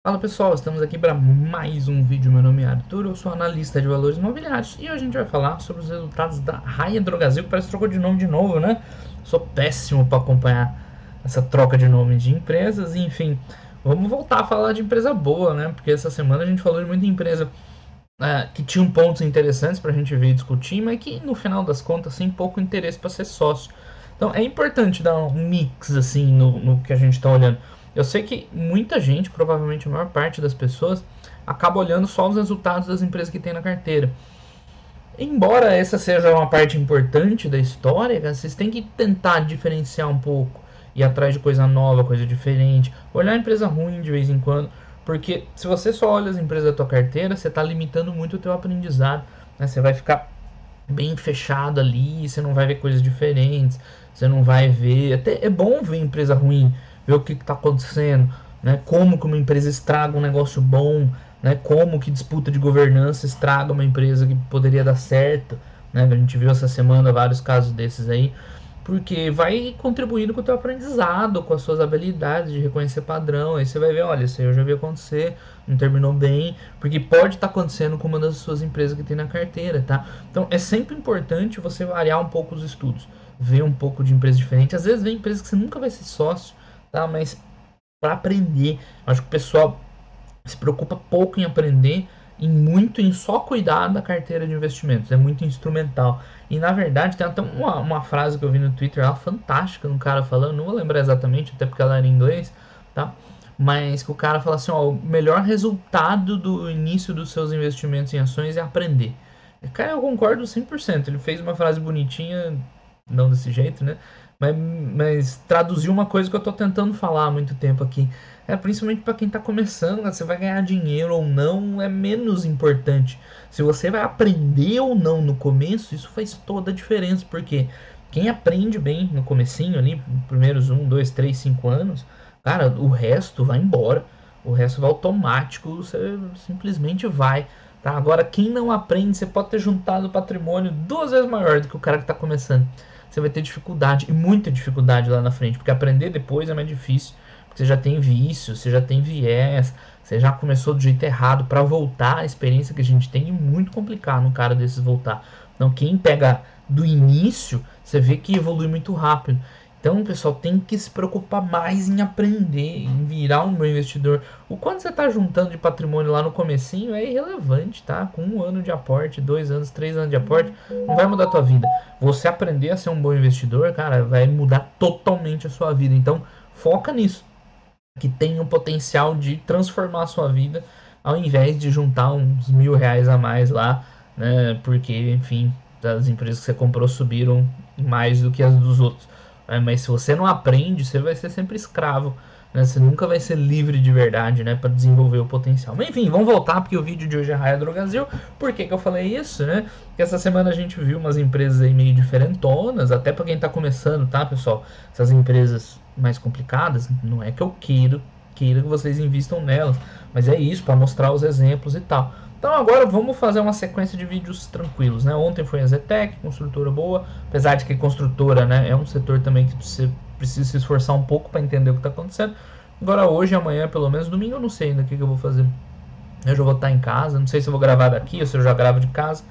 Fala pessoal, estamos aqui para mais um vídeo. Meu nome é Arthur, eu sou analista de valores imobiliários e hoje a gente vai falar sobre os resultados da Raia Drogasil, que parece que trocou de nome de novo, né? Sou péssimo para acompanhar essa troca de nome de empresas, enfim, vamos voltar a falar de empresa boa, né? Porque essa semana a gente falou de muita empresa que tinham pontos interessantes para a gente ver e discutir, mas que no final das contas tem pouco interesse para ser sócio. Então é importante dar um mix assim no que a gente está olhando. Eu sei que muita gente, provavelmente a maior parte das pessoas, acaba olhando só os resultados das empresas que tem na carteira. Embora essa seja uma parte importante da história, vocês têm que tentar diferenciar um pouco, ir atrás de coisa nova, coisa diferente, olhar a empresa ruim de vez em quando, porque se você só olha as empresas da tua carteira, você está limitando muito o teu aprendizado, né? Você vai ficar bem fechado ali, você não vai ver coisas diferentes, você não vai ver. Até é bom ver empresa ruim, ver o que está acontecendo, né? Como que uma empresa estraga um negócio bom, né? Como que disputa de governança estraga uma empresa que poderia dar certo, né? A gente viu essa semana vários casos desses aí, porque vai contribuindo com o teu aprendizado, com as suas habilidades de reconhecer padrão. Aí você vai ver, olha, isso aí eu já vi acontecer, não terminou bem, porque pode estar acontecendo com uma das suas empresas que tem na carteira, tá? Então é sempre importante você variar um pouco os estudos, ver um pouco de empresas diferentes. Às vezes vem empresas que você nunca vai ser sócio, tá? Mas para aprender, acho que o pessoal se preocupa pouco em aprender e muito em só cuidar da carteira de investimentos. É muito instrumental. E na verdade tem até uma frase que eu vi no Twitter lá, fantástica, um cara falando, não vou lembrar exatamente, até porque ela era em inglês, tá? Mas que o cara fala assim, ó, o melhor resultado do início dos seus investimentos em ações é aprender. Cara, eu concordo 100%. Ele fez uma frase bonitinha, não desse jeito, né? Mas traduziu uma coisa que eu tô tentando falar há muito tempo aqui. Principalmente para quem está começando, né? Você vai ganhar dinheiro ou não é menos importante. Se você vai aprender ou não no começo, isso faz toda a diferença, porque quem aprende bem no comecinho ali, primeiros 1, 2, 3, 5 anos, cara, o resto vai embora. O resto vai automático, você simplesmente vai. Tá? Agora, quem não aprende, você pode ter juntado patrimônio 2 vezes maior do que o cara que está começando. Você vai ter dificuldade, e muita dificuldade lá na frente, porque aprender depois é mais difícil. Porque você já tem vício, você já tem viés, você já começou do jeito errado. Para voltar, a experiência que a gente tem é muito complicado no cara desses voltar. Então, quem pega do início, você vê que evolui muito rápido. Então, pessoal, tem que se preocupar mais em aprender, em virar um bom investidor. O quanto você está juntando de patrimônio lá no comecinho é irrelevante, tá? Com 1 ano de aporte, 2 anos, 3 anos de aporte, não vai mudar a tua vida. Você aprender a ser um bom investidor, cara, vai mudar totalmente a sua vida. Então, foca nisso, que tem o potencial de transformar a sua vida, ao invés de juntar uns R$ 1.000 a mais lá, né? Porque, enfim, as empresas que você comprou subiram mais do que as dos outros. Mas se você não aprende, você vai ser sempre escravo, né? Você nunca vai ser livre de verdade, né? Para desenvolver o potencial. Mas enfim, vamos voltar, porque o vídeo de hoje é Raia Drogasil. Por que eu falei isso, né? Porque essa semana a gente viu umas empresas aí meio diferentonas, até para quem tá começando, tá, pessoal? Essas empresas mais complicadas, não é que eu queira que vocês invistam nelas, mas é isso, para mostrar os exemplos e tal. Então agora vamos fazer uma sequência de vídeos tranquilos, né? Ontem foi a Zetec, construtora boa, apesar de que construtora, né, é um setor também que você precisa se esforçar um pouco para entender o que está acontecendo. Agora hoje, amanhã, pelo menos domingo, eu não sei ainda o que eu vou fazer. Eu já vou estar em casa, não sei se eu vou gravar daqui ou se eu já gravo de casa,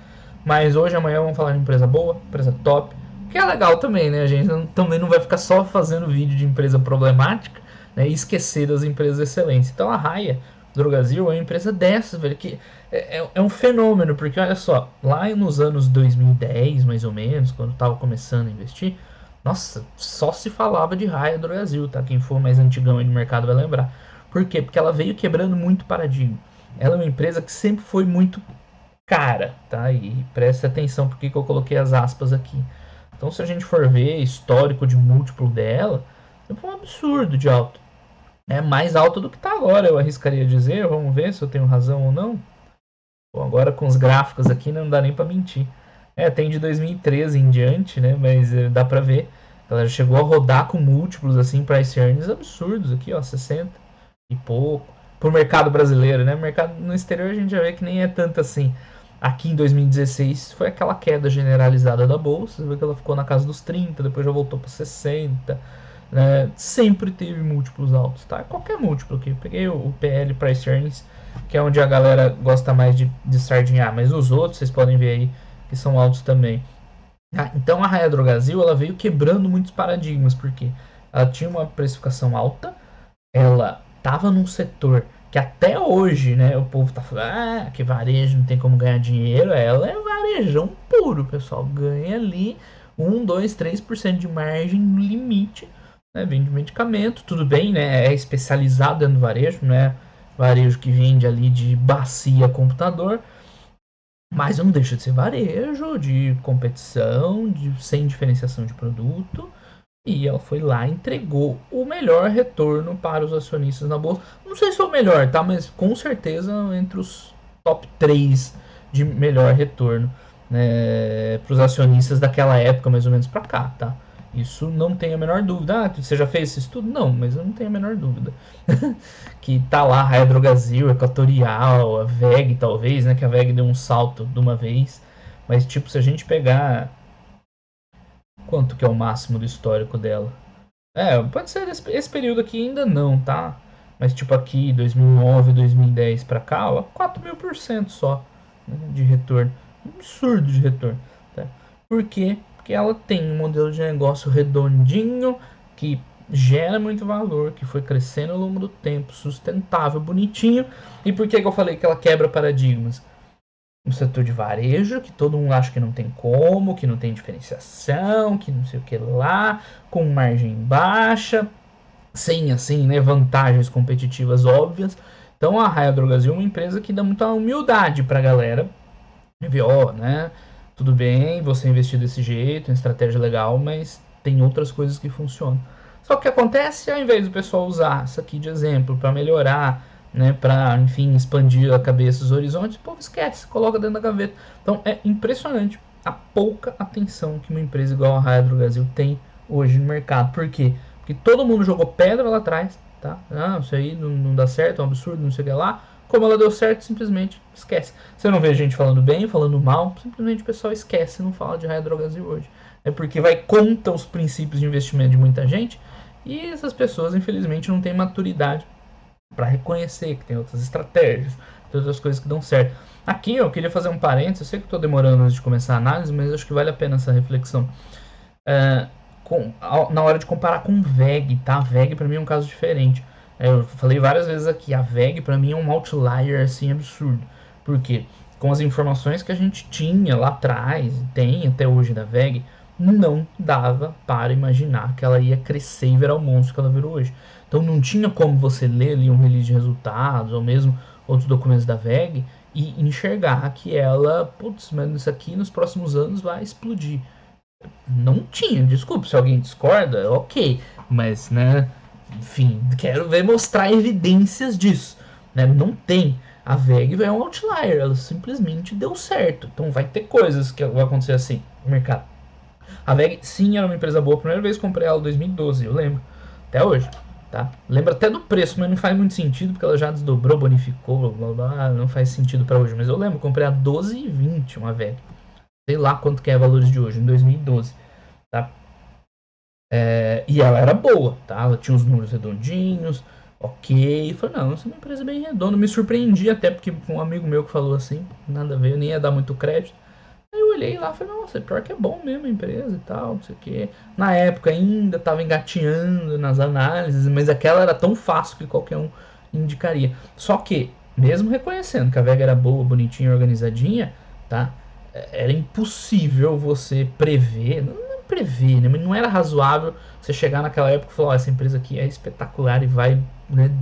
mas hoje, amanhã vamos falar de empresa boa, empresa top, que é legal também, né? A gente também não vai ficar só fazendo vídeo de empresa problemática, né, e esquecer das empresas excelentes. Então a Raia Drogasil é uma empresa dessas, velho, que é um fenômeno, porque olha só, lá nos anos 2010, mais ou menos, quando eu estava começando a investir, nossa, só se falava de Raia Drogasil, tá? Quem for mais antigão aí no mercado vai lembrar. Por quê? Porque ela veio quebrando muito paradigma. Ela é uma empresa que sempre foi muito cara, tá? E preste atenção porque que eu coloquei as aspas aqui. Então, se a gente for ver histórico de múltiplo dela, é um absurdo de alto. É mais alto do que está agora, eu arriscaria dizer. Vamos ver se eu tenho razão ou não. Bom, agora com os gráficos aqui não dá nem para mentir. Tem de 2013 em diante, né? Mas dá para ver. Ela já chegou a rodar com múltiplos assim, price earnings absurdos aqui, ó, 60 e pouco. Pro mercado brasileiro, né? Mercado no exterior a gente já vê que nem é tanto assim. Aqui em 2016 foi aquela queda generalizada da bolsa, você vê que ela ficou na casa dos 30, depois já voltou para 60. sempre teve múltiplos altos, tá? Qualquer múltiplo aqui. Eu peguei o PL Price Earnings, que é onde a galera gosta mais de sardinhar, mas os outros vocês podem ver aí que são altos também. Então a Raia Drogasil ela veio quebrando muitos paradigmas, porque ela tinha uma precificação alta, ela estava num setor que até hoje, né, o povo tá falando que varejo não tem como ganhar dinheiro. Ela é varejão puro, pessoal. Ganha ali 1, 2, 3% de margem no limite, né, vende medicamento, tudo bem, né, é especializado dentro do varejo, né, varejo que vende ali de bacia computador, mas não deixa de ser varejo, de competição, sem diferenciação de produto. E ela foi lá e entregou o melhor retorno para os acionistas na bolsa. Não sei se é o melhor, tá? Mas com certeza entre os top 3 de melhor retorno, né, para os acionistas daquela época, mais ou menos para cá, tá? Isso não tem a menor dúvida. Você já fez esse estudo? Não, mas eu não tenho a menor dúvida. Que tá lá a Hidrogasil, Equatorial, a VEG talvez, né? Que a VEG deu um salto de uma vez. Mas tipo, se a gente pegar quanto que é o máximo do histórico dela? Pode ser esse período aqui ainda não, tá? Mas tipo aqui, 2009, 2010 pra cá, ó, 4.000% só, né, de retorno. Um absurdo de retorno. Tá? Por quê? Porque ela tem um modelo de negócio redondinho, que gera muito valor, que foi crescendo ao longo do tempo, sustentável, bonitinho. E por que eu falei que ela quebra paradigmas? No setor de varejo, que todo mundo acha que não tem como, que não tem diferenciação, que não sei o que lá, com margem baixa, sem assim, né, vantagens competitivas óbvias. Então a Raia Drogasil é uma empresa que dá muita humildade pra galera. E vê, né, tudo bem, você investir desse jeito, em estratégia legal, mas tem outras coisas que funcionam. Só que o que acontece, ao invés do pessoal usar isso aqui de exemplo para melhorar, né, para, enfim, expandir a cabeça, os horizontes, o povo esquece, coloca dentro da gaveta. Então é impressionante a pouca atenção que uma empresa igual a Raia Drogasil tem hoje no mercado. Por quê? Porque todo mundo jogou pedra lá atrás, tá? Isso aí não dá certo, é um absurdo, não sei o que lá. Como ela deu certo, simplesmente esquece. Você não vê gente falando bem, falando mal, simplesmente o pessoal esquece, não fala de Raia Drogasil hoje. É porque vai contra os princípios de investimento de muita gente, e essas pessoas, infelizmente, não têm maturidade para reconhecer que tem outras estratégias, tem outras coisas que dão certo. Aqui eu queria fazer um parênteses, eu sei que estou demorando antes de começar a análise, mas acho que vale a pena essa reflexão. Na hora de comparar com VEG, tá? VEG para mim é um caso diferente. Eu falei várias vezes aqui, a VEG para mim é um outlier assim absurdo. Por quê? Com as informações que a gente tinha lá atrás, tem até hoje da VEG, não dava para imaginar que ela ia crescer e virar o monstro que ela virou hoje. Então não tinha como você ler ali um release de resultados ou mesmo outros documentos da VEG e enxergar que ela, putz, mas isso aqui nos próximos anos vai explodir. Não tinha, desculpa se alguém discorda, ok, mas, né, enfim, quero ver mostrar evidências disso, né, não tem. A VEG é um outlier, ela simplesmente deu certo, então vai ter coisas que vão acontecer assim no mercado. A VEG, sim, era uma empresa boa, a primeira vez que comprei ela em 2012, eu lembro, até hoje, tá? Lembro até do preço, mas não faz muito sentido, porque ela já desdobrou, bonificou, blá, blá, blá, não faz sentido para hoje, mas eu lembro, comprei a 12,20 uma VEG. Sei lá quanto que é valores de hoje, em 2012, tá? E ela era boa, tá? Ela tinha os números redondinhos, ok. Falei, não, essa é uma empresa bem redonda. Me surpreendi até porque um amigo meu que falou assim, nada a ver, eu nem ia dar muito crédito. Aí eu olhei lá e falei, nossa, pior que é bom mesmo a empresa e tal, não sei o que. Na época ainda tava engatinhando nas análises, mas aquela era tão fácil que qualquer um indicaria. Só que, mesmo reconhecendo que a Vega era boa, bonitinha, organizadinha, tá? Era impossível você prever, não prever, né? Mas não era razoável você chegar naquela época e falar, essa empresa aqui é espetacular e vai, né,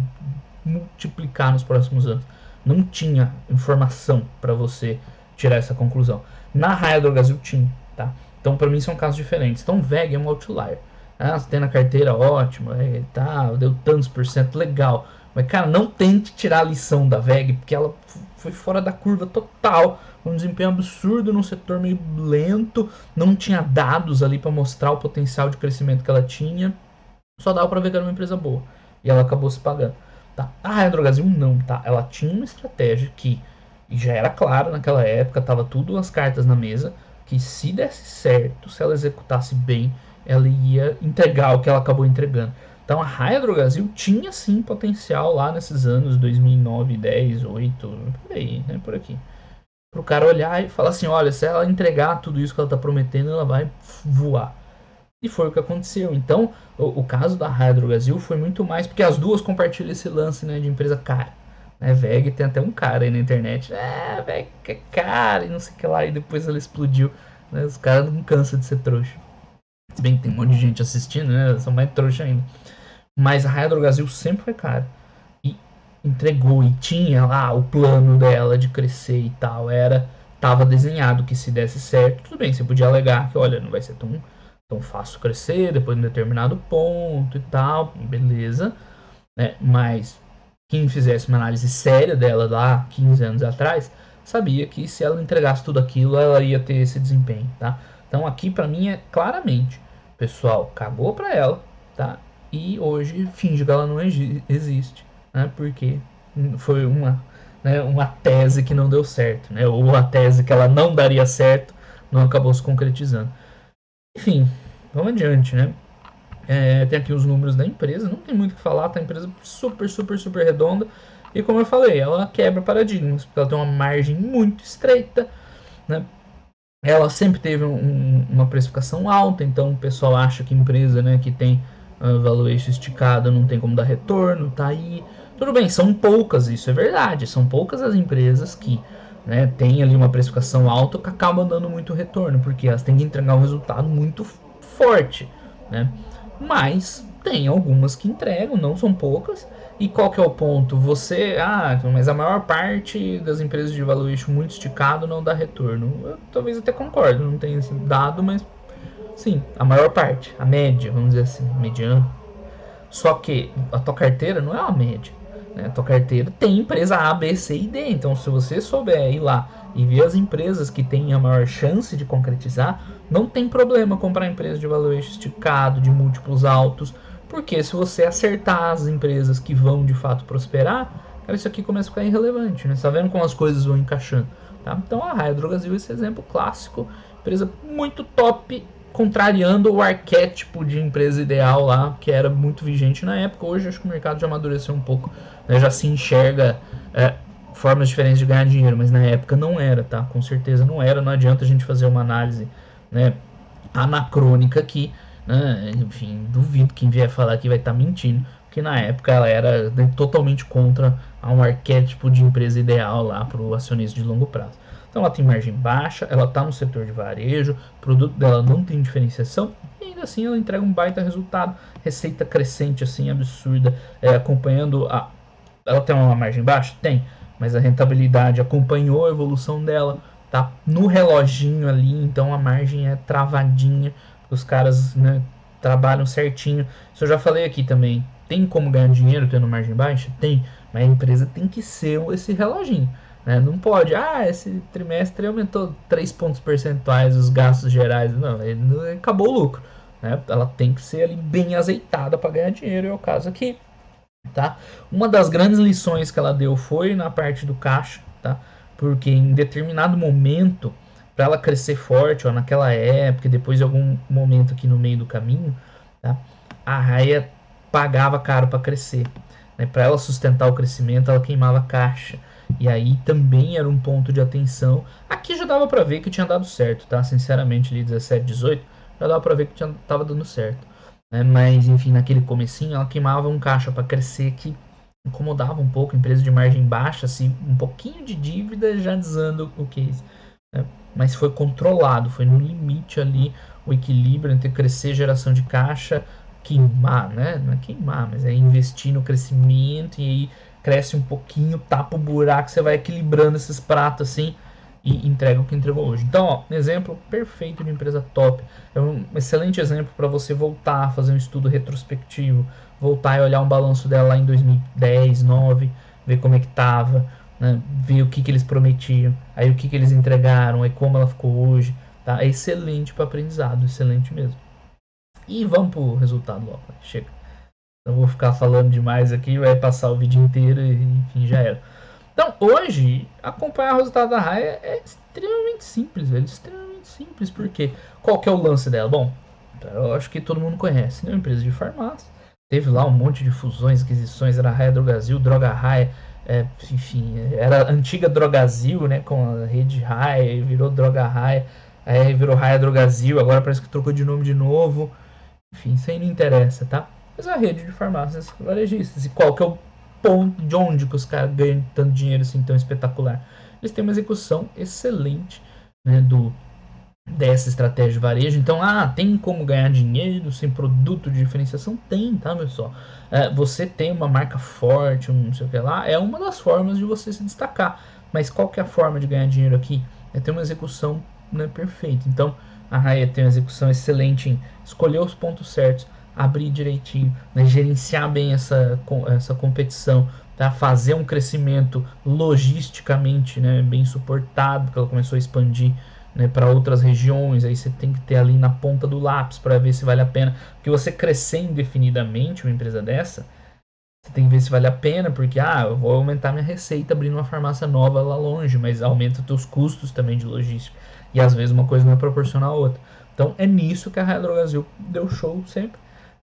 multiplicar nos próximos anos. Não tinha informação para você tirar essa conclusão. Na Raia Drogasil tinha, tá? Então para mim são casos diferentes. Então VEG é um outlier. Você tem na carteira, ótimo, tá, deu tantos por cento, legal. Mas cara, não tente tirar a lição da VEG, porque ela foi fora da curva total, um desempenho absurdo num setor meio lento, não tinha dados ali para mostrar o potencial de crescimento que ela tinha, só dava para ver que era uma empresa boa, e ela acabou se pagando. Tá? A Raia Drogasil não, tá? Ela tinha uma estratégia que, e já era claro naquela época, tava tudo as cartas na mesa, que se desse certo, se ela executasse bem, ela ia entregar o que ela acabou entregando. Então a Raia Drogasil tinha sim potencial lá nesses anos 2009, 10, 8, por aí, né, por aqui. Pro cara olhar e falar assim, olha, se ela entregar tudo isso que ela tá prometendo, ela vai voar. E foi o que aconteceu. Então, o caso da Raia Drogasil foi muito mais porque as duas compartilham esse lance, né, de empresa cara. Né, VEG tem até um cara aí na internet. VEG é cara e não sei o que lá. E depois ela explodiu. Né, os caras não cansam de ser trouxa. Se bem que tem um monte de gente assistindo, né? São mais trouxa ainda. Mas a Raia Drogasil sempre foi cara. E entregou e tinha lá o plano dela de crescer e tal. Tava desenhado que se desse certo, tudo bem, você podia alegar que, olha, não vai ser tão fácil crescer depois de um determinado ponto e tal, beleza, né? Mas quem fizesse uma análise séria dela lá 15 anos atrás, sabia que se ela entregasse tudo aquilo, ela ia ter esse desempenho, tá? Então aqui para mim é claramente, o pessoal cagou para ela, tá? E hoje finge que ela não existe, né? Porque foi uma tese que não deu certo, né? Ou a tese que ela não daria certo não acabou se concretizando. Enfim, vamos adiante, né? Tem aqui os números da empresa, não tem muito o que falar, tá? A empresa super, super, super redonda. E como eu falei, ela quebra paradigmas, porque ela tem uma margem muito estreita, né? Ela sempre teve uma precificação alta, então o pessoal acha que empresa, né, que tem valuation esticado não tem como dar retorno, tá aí. Tudo bem, são poucas, isso é verdade, são poucas as empresas que, né, tem ali uma precificação alta que acabam dando muito retorno, porque elas têm que entregar um resultado muito forte, né? Mas tem algumas que entregam, não são poucas. E qual que é o ponto? Mas a maior parte das empresas de valuation muito esticado não dá retorno. Eu talvez até concordo, não tenho esse dado, mas sim, a maior parte, a média, vamos dizer assim, mediana. Só que a tua carteira não é uma média. Né? A tua carteira tem empresa A, B, C e D. Então, se você souber ir lá e ver as empresas que têm a maior chance de concretizar, não tem problema comprar empresas de valuation esticado, de múltiplos altos, porque se você acertar as empresas que vão de fato prosperar, cara, isso aqui começa a ficar irrelevante, né? Você tá vendo como as coisas vão encaixando, tá? Então a Raia Drogasil é esse exemplo clássico, empresa muito top, contrariando o arquétipo de empresa ideal lá, que era muito vigente na época. Hoje acho que o mercado já amadureceu um pouco, né? Já se enxerga formas diferentes de ganhar dinheiro, mas na época não era, tá? Com certeza não era, não adianta a gente fazer uma análise, né, anacrônica aqui, né? Enfim, duvido quem vier falar que vai estar mentindo, porque na época ela era, né, totalmente contra um arquétipo de empresa ideal lá para o acionista de longo prazo. Então ela tem margem baixa, ela está no setor de varejo, o produto dela não tem diferenciação e ainda assim ela entrega um baita resultado, receita crescente assim absurda, acompanhando ela tem uma margem baixa? Tem, mas a rentabilidade acompanhou a evolução dela, tá no reloginho ali, então a margem é travadinha, os caras, né, trabalham certinho. Isso eu já falei aqui também. Tem como ganhar dinheiro tendo margem baixa? Tem, mas a empresa tem que ser esse reloginho. Né? Não pode, esse trimestre aumentou 3 pontos percentuais os gastos gerais. Não, acabou o lucro. Né? Ela tem que ser ali bem azeitada para ganhar dinheiro, é o caso aqui. Tá? Uma das grandes lições que ela deu foi na parte do caixa, tá? Porque em determinado momento, para ela crescer forte, ó, naquela época, e depois de algum momento aqui no meio do caminho, tá? A Raia pagava caro para crescer. Né? Para ela sustentar o crescimento, ela queimava caixa. E aí também era um ponto de atenção. Aqui já dava para ver que tinha dado certo, tá? Sinceramente, ali 17, 18, já dava para ver que tava dando certo. Né? Mas, enfim, naquele comecinho, ela queimava um caixa para crescer que incomodava um pouco, empresa de margem baixa, assim, um pouquinho de dívida já desanda o case. Né? Mas foi controlado, foi no limite ali o equilíbrio entre crescer, geração de caixa, queimar, né? Não é queimar, mas é investir no crescimento e aí cresce um pouquinho, tapa o buraco, você vai equilibrando esses pratos assim e entrega o que entregou hoje. Então, ó, um exemplo perfeito de empresa top. É um excelente exemplo para você voltar a fazer um estudo retrospectivo, voltar e olhar um balanço dela lá em 2010, 2009, ver como é que tava, né? Ver o que eles prometiam, aí o que eles entregaram, aí como ela ficou hoje. Tá? É excelente para aprendizado, excelente mesmo. E vamos pro resultado logo, chega. Não vou ficar falando demais aqui, vai passar o vídeo inteiro e enfim, já era. Então, hoje, acompanhar o resultado da Raia é extremamente simples, velho. Extremamente simples, porque qual que é o lance dela? Bom, Eu acho que todo mundo conhece, né? Uma empresa de farmácia. Teve lá um monte de fusões, aquisições, era a Raia Drogasil, Droga Raia, enfim, era a antiga Drogazil, né? Com a rede Raia, virou Droga Raia, aí virou Raia Drogazil, agora parece que trocou de nome de novo. Enfim, isso aí não interessa, tá? Mas é a rede de farmácias varejistas. E qual que é o ponto de onde que os caras ganham tanto dinheiro assim tão espetacular? Eles têm uma execução excelente, né, dessa estratégia de varejo. Então, tem como ganhar dinheiro sem produto de diferenciação? Tem, tá, pessoal? Você tem uma marca forte, um não sei o que lá, é uma das formas de você se destacar. Mas qual que é a forma de ganhar dinheiro aqui? É ter uma execução, né, perfeita. Então, a Raia tem uma execução excelente em escolher os pontos certos, abrir direitinho, né, gerenciar bem essa competição, tá? Fazer um crescimento logisticamente, né, bem suportado, porque ela começou a expandir, né, para outras regiões. Aí você tem que ter ali na ponta do lápis para ver se vale a pena. Porque você crescer indefinidamente uma empresa dessa, você tem que ver se vale a pena, porque eu vou aumentar minha receita abrindo uma farmácia nova lá longe, mas aumenta os teus custos também de logística. E às vezes uma coisa não é proporcional à outra. Então é nisso que a Raia Drogasil deu show sempre.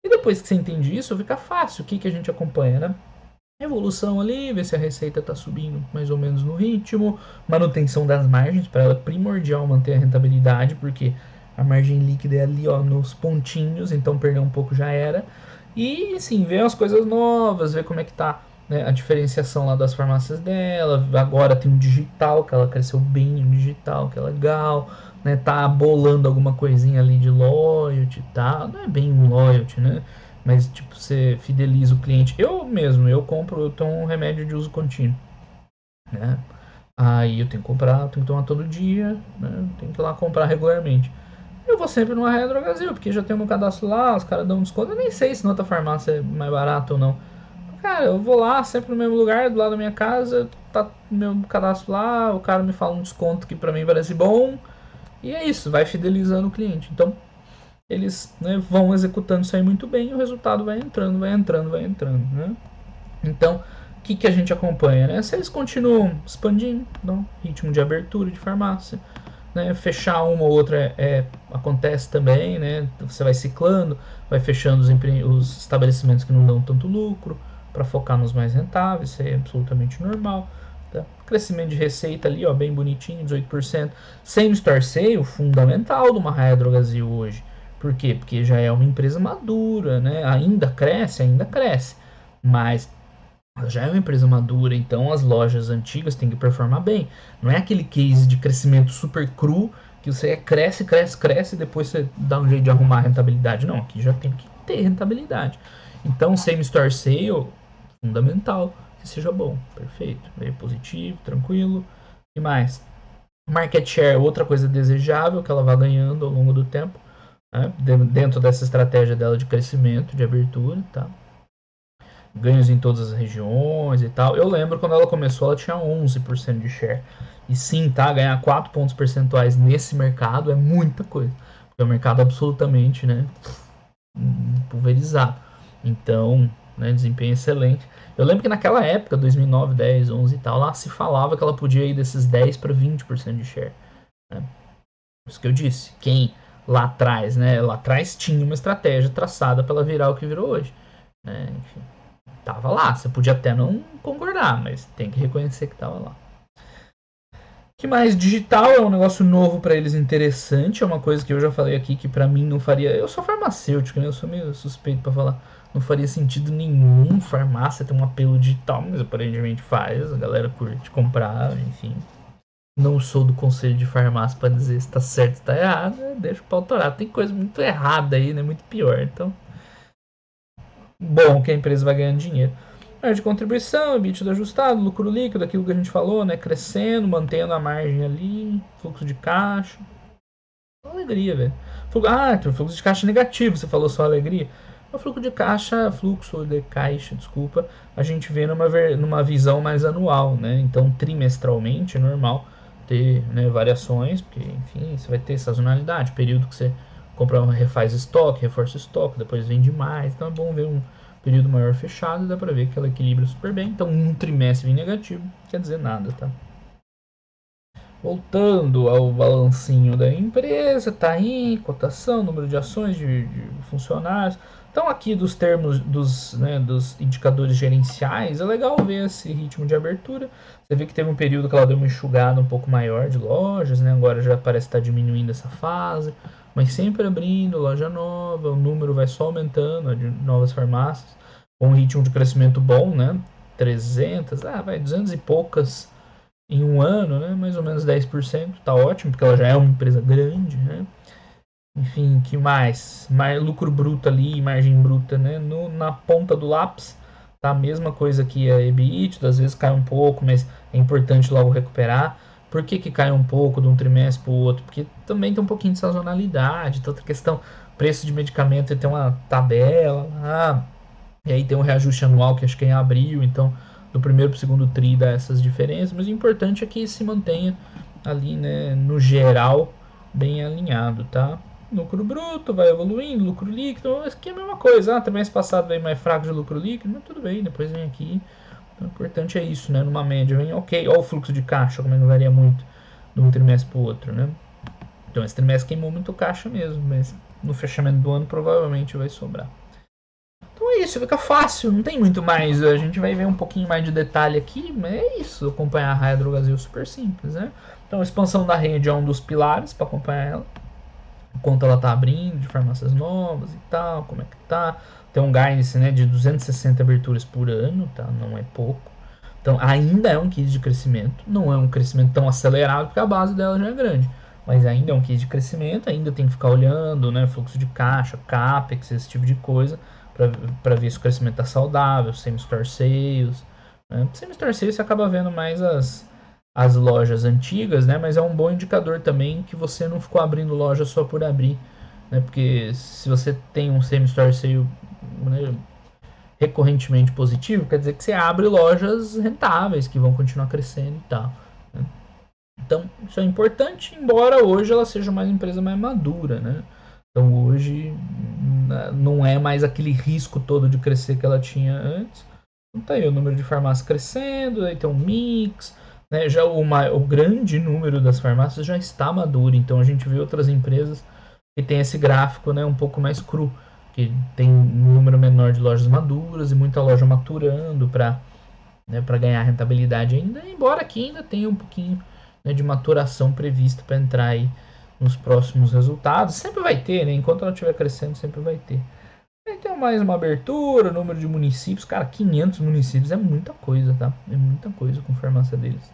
E depois que você entende isso, fica fácil. O que a gente acompanha, né? Evolução ali, ver se a receita está subindo mais ou menos no ritmo, manutenção das margens, para ela é primordial manter a rentabilidade, porque a margem líquida é ali, ó, nos pontinhos, então perder um pouco já era. E sim, ver as coisas novas, ver como é que tá, né, a diferenciação lá das farmácias dela. Agora tem um digital, que ela cresceu bem no digital, que é legal, né? Tá bolando alguma coisinha ali de loyalty, tá? Não é bem um loyalty, né? Mas, tipo, você fideliza o cliente. Eu compro, eu tenho um remédio de uso contínuo, né? Aí eu tenho que comprar, eu tenho que tomar todo dia, né? Tenho que ir lá comprar regularmente. Eu vou sempre no Arraia Drogazil, porque já tem o meu cadastro lá, os caras dão um desconto. Eu nem sei se na outra farmácia é mais barato ou não. Cara, eu vou lá, sempre no mesmo lugar, do lado da minha casa, tá meu cadastro lá, o cara me fala um desconto que pra mim parece bom. E é isso, vai fidelizando o cliente. Então, eles, né, vão executando isso aí muito bem e o resultado vai entrando, vai entrando, vai entrando, né? Então, o que a gente acompanha, né? Se eles continuam expandindo, no ritmo de abertura de farmácia, né? Fechar uma ou outra acontece também, né? Você vai ciclando, vai fechando os estabelecimentos que não dão tanto lucro para focar nos mais rentáveis, isso é absolutamente normal. Tá? Crescimento de receita ali, ó, bem bonitinho, 18%. Sem store sale, fundamental de uma Raia Drogasil hoje. Por quê? Porque já é uma empresa madura, né? Ainda cresce, mas já é uma empresa madura, então as lojas antigas têm que performar bem. Não é aquele case de crescimento super cru que você cresce, cresce, cresce e depois você dá um jeito de arrumar a rentabilidade. Não, aqui já tem que ter rentabilidade. Então, same store sale, fundamental que seja bom, perfeito, veio positivo, tranquilo. E mais, market share, outra coisa desejável que ela vai ganhando ao longo do tempo, né? Dentro dessa estratégia dela de crescimento, de abertura, tá? Ganhos em todas as regiões e tal. Eu lembro quando ela começou, ela tinha 11% de share. E sim, tá? Ganhar 4 pontos percentuais nesse mercado é muita coisa. Porque é um mercado absolutamente, né, pulverizado. Então, né, desempenho excelente. Eu lembro que naquela época, 2009, 10, 11 e tal, lá se falava que ela podia ir desses 10 para 20% de share. Né? Por isso que eu disse, quem lá atrás, né, lá atrás tinha uma estratégia traçada para ela virar o que virou hoje. Né? Enfim, tava lá. Você podia até não concordar, mas tem que reconhecer que tava lá. Que mais? Digital é um negócio novo para eles, interessante. É uma coisa que eu já falei aqui que para mim não faria. Eu sou farmacêutico, né? Eu sou meio suspeito para falar. Não faria sentido nenhum farmácia ter um apelo digital, mas aparentemente faz. A galera curte comprar, enfim. Não sou do conselho de farmácia para dizer se tá certo ou tá errado. Né? Deixa o pau torar. Tem coisa muito errada aí, né? Muito pior. Então, bom que a empresa vai ganhando dinheiro. Margem de contribuição, EBITDA ajustado, lucro líquido, aquilo que a gente falou, né? Crescendo, mantendo a margem ali, fluxo de caixa. Alegria, velho. Fluxo de caixa negativo, você falou só alegria. O fluxo de caixa, desculpa, a gente vê numa visão mais anual, né? Então, trimestralmente é normal ter, né, variações, porque, enfim, você vai ter sazonalidade, período que você compra, refaz estoque, reforça estoque, depois vende mais. Então é bom ver um período maior fechado, dá pra ver que ela equilibra super bem. Então, um trimestre em negativo quer dizer nada, tá? Voltando ao balancinho da empresa, tá aí, cotação, número de ações de funcionários. Então aqui dos termos dos indicadores gerenciais, é legal ver esse ritmo de abertura. Você vê que teve um período que ela deu uma enxugada um pouco maior de lojas, né? Agora já parece estar diminuindo essa fase, mas sempre abrindo loja nova, o número vai só aumentando de novas farmácias, com um ritmo de crescimento bom, né? 300, vai 200 e poucas em um ano, né? Mais ou menos 10%, tá ótimo, porque ela já é uma empresa grande, né? Enfim, que mais? Lucro bruto ali, margem bruta, né? Na ponta do lápis, tá a mesma coisa que a EBITDA, às vezes cai um pouco, mas é importante logo recuperar. Por que, que cai um pouco de um trimestre para o outro? Porque também tem um pouquinho de sazonalidade, toda questão, preço de medicamento tem uma tabela lá, e aí tem um reajuste anual que acho que é em abril, então do primeiro para o segundo tri dá essas diferenças, mas o importante é que se mantenha ali, né, no geral, bem alinhado, tá? Lucro bruto vai evoluindo, lucro líquido, aqui é a mesma coisa. Trimestre passado veio mais fraco de lucro líquido, mas tudo bem, depois vem aqui. Então, o importante é isso, né? Numa média, vem ok. Olha o fluxo de caixa, como é que varia muito de um trimestre para o outro, né? Então, esse trimestre queimou muito caixa mesmo, mas no fechamento do ano provavelmente vai sobrar. Então é isso, fica fácil, não tem muito mais. A gente vai ver um pouquinho mais de detalhe aqui, mas é isso, acompanhar a Raia Drogasil super simples, né? Então a expansão da rede é um dos pilares para acompanhar ela. Enquanto ela tá abrindo de farmácias novas e tal, como é que tá. Tem um guidance, né, de 260 aberturas por ano, tá? Não é pouco. Então ainda é um case de crescimento, não é um crescimento tão acelerado porque a base dela já é grande, mas ainda é um case de crescimento, ainda tem que ficar olhando, né, fluxo de caixa, capex, esse tipo de coisa, para ver se o crescimento está saudável, same-store sales. Né? Same-store sales você acaba vendo mais as lojas antigas, né, mas é um bom indicador também que você não ficou abrindo loja só por abrir, né, porque se você tem um same-store sale, né, recorrentemente positivo, quer dizer que você abre lojas rentáveis que vão continuar crescendo e tal. Né? Então, isso é importante, embora hoje ela seja uma empresa mais madura, né? Então, hoje não é mais aquele risco todo de crescer que ela tinha antes. Então, tá aí o número de farmácias crescendo, aí tem um mix, né? Já o grande número das farmácias já está maduro, então a gente vê outras empresas que tem esse gráfico, né, um pouco mais cru, que tem um número menor de lojas maduras e muita loja maturando para, né, ganhar rentabilidade ainda, embora aqui ainda tenha um pouquinho, né, de maturação prevista para entrar aí nos próximos resultados. Sempre vai ter, né? Enquanto ela estiver crescendo, sempre vai ter. Aí tem mais uma abertura, número de municípios. Cara, 500 municípios é muita coisa, tá? É muita coisa com farmácia deles.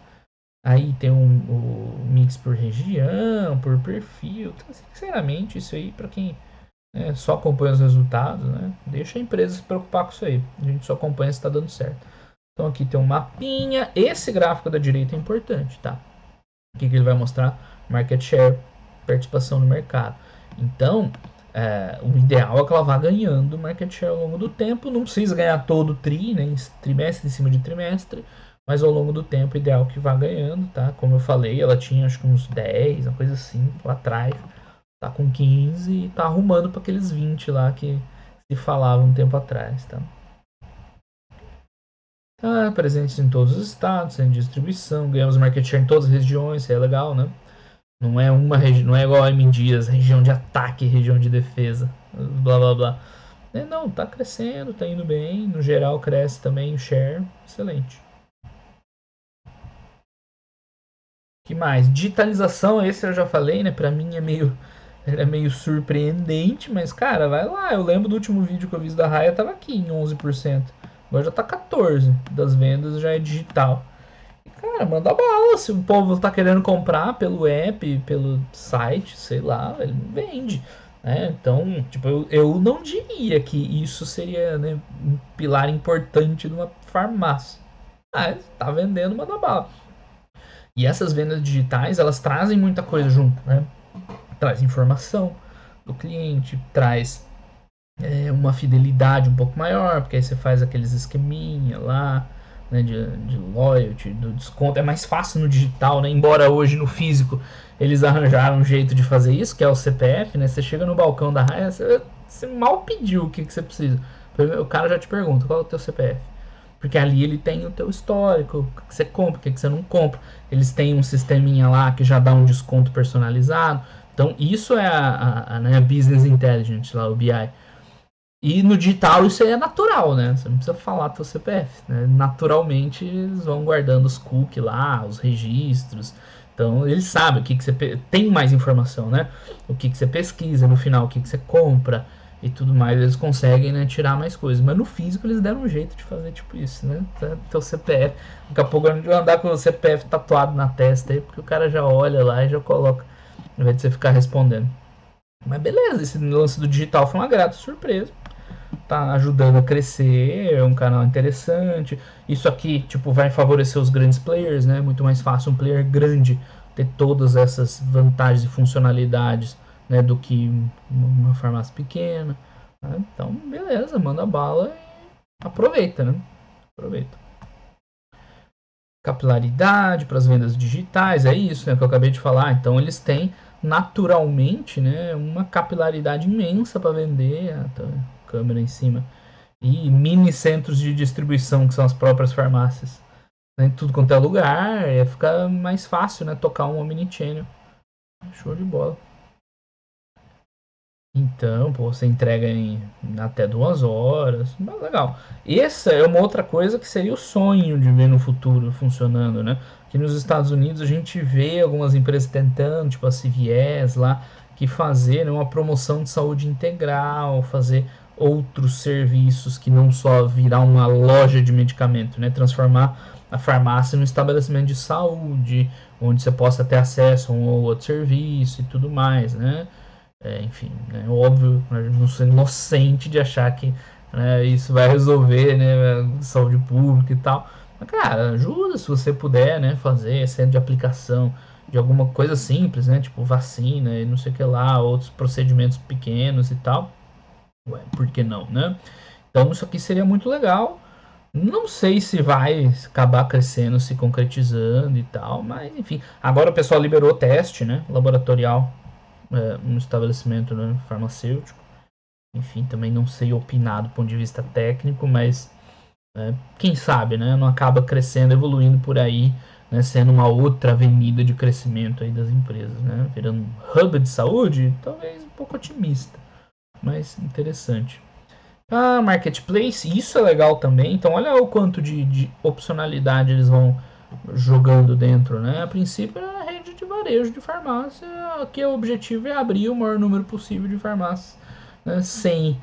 Aí tem o mix por região, por perfil. Então, sinceramente, isso aí para quem só acompanha os resultados, né? Deixa a empresa se preocupar com isso aí. A gente só acompanha se está dando certo. Então aqui tem um mapinha. Esse gráfico da direita é importante, tá? O que ele vai mostrar? Market share, participação no mercado. Então, o ideal é que ela vá ganhando market share ao longo do tempo. Não precisa ganhar todo o tri, né? Trimestre em cima de trimestre. Mas ao longo do tempo, o ideal é que vá ganhando, tá? Como eu falei, ela tinha acho que uns 10, uma coisa assim, lá atrás. Tá com 15 e tá arrumando para aqueles 20 lá que se falava um tempo atrás, tá? Presentes em todos os estados, sem distribuição, ganhamos market share em todas as regiões, isso é legal, né? Não é uma região, não é igual a M Dias, região de ataque, região de defesa, blá blá blá. Não, tá crescendo, tá indo bem, no geral cresce também o share, excelente. Que mais? Digitalização, esse eu já falei, né? Pra mim é meio surpreendente, mas cara, vai lá. Eu lembro do último vídeo que eu vi da Raia, tava aqui em 11%. Agora já tá 14% das vendas já é digital. E, cara, manda bala. Se o povo tá querendo comprar pelo app, pelo site, sei lá, ele vende. Né? Então, tipo, eu não diria que isso seria, né, um pilar importante de uma farmácia. Mas tá vendendo, manda bala. E essas vendas digitais, elas trazem muita coisa junto, né? Traz informação do cliente, traz uma fidelidade um pouco maior, porque aí você faz aqueles esqueminha lá, né, de loyalty, do desconto. É mais fácil no digital, né? Embora hoje no físico eles arranjaram um jeito de fazer isso, que é o CPF, né? Você chega no balcão da Raia, você mal pediu o que você precisa. O cara já te pergunta, qual é o teu CPF? Porque ali ele tem o teu histórico, o que você compra, o que você não compra. Eles têm um sisteminha lá que já dá um desconto personalizado. Então isso é né, Business Intelligence, lá, o BI. E no digital isso aí é natural, né? Você não precisa falar teu CPF, né? Naturalmente eles vão guardando os cookies lá, os registros. Então eles sabem o que você tem mais informação, né? O que você pesquisa, no final o que você compra e tudo mais. Eles conseguem, né, tirar mais coisas. Mas no físico eles deram um jeito de fazer tipo isso, né? Teu CPF. Daqui a pouco eu não vou andar com o CPF tatuado na testa aí, porque o cara já olha lá e já coloca, ao invés de você ficar respondendo. Mas beleza, esse lance do digital foi uma grata surpresa. Tá ajudando a crescer, é um canal interessante. Isso aqui, tipo, vai favorecer os grandes players, né? Muito mais fácil um player grande ter todas essas vantagens e funcionalidades, né, do que uma farmácia pequena. Né? Então, beleza, manda bala e aproveita, né? Aproveita. Capilaridade para as vendas digitais, é isso, né, que eu acabei de falar. Então, eles têm naturalmente, né, uma capilaridade imensa para vender. Tá, câmera em cima. E mini centros de distribuição, que são as próprias farmácias. Em tudo quanto é lugar, fica mais fácil, né, tocar um omnichannel. Show de bola. Então, pô, você entrega em até 2 horas. Legal. Essa é uma outra coisa que seria o sonho de ver no futuro funcionando, né? Aqui nos Estados Unidos a gente vê algumas empresas tentando, tipo a CVS lá, que fazer, né, uma promoção de saúde integral, fazer outros serviços que não só virar uma loja de medicamento, né? Transformar a farmácia num estabelecimento de saúde, onde você possa ter acesso a um ou outro serviço e tudo mais, né? Enfim, é óbvio, não sou inocente de achar que, né, isso vai resolver, né, saúde pública e tal. Mas, cara, ajuda se você puder, né, fazer centro de aplicação de alguma coisa simples, né, tipo vacina e não sei o que lá, outros procedimentos pequenos e tal. Ué, por que não, né? Então isso aqui seria muito legal. Não sei se vai acabar crescendo, se concretizando e tal, mas enfim. Agora o pessoal liberou o teste, né, laboratorial, no estabelecimento, né, farmacêutico. Enfim, também não sei opinar do ponto de vista técnico, mas quem sabe, né, não acaba crescendo, evoluindo por aí, né, sendo uma outra avenida de crescimento aí das empresas, né, virando um hub de saúde, talvez um pouco otimista, mas interessante. Ah, marketplace, isso é legal também. Então, olha o quanto de opcionalidade eles vão jogando dentro, né? A princípio é a rede de varejo de farmácia, que o objetivo é abrir o maior número possível de farmácias, né? Sem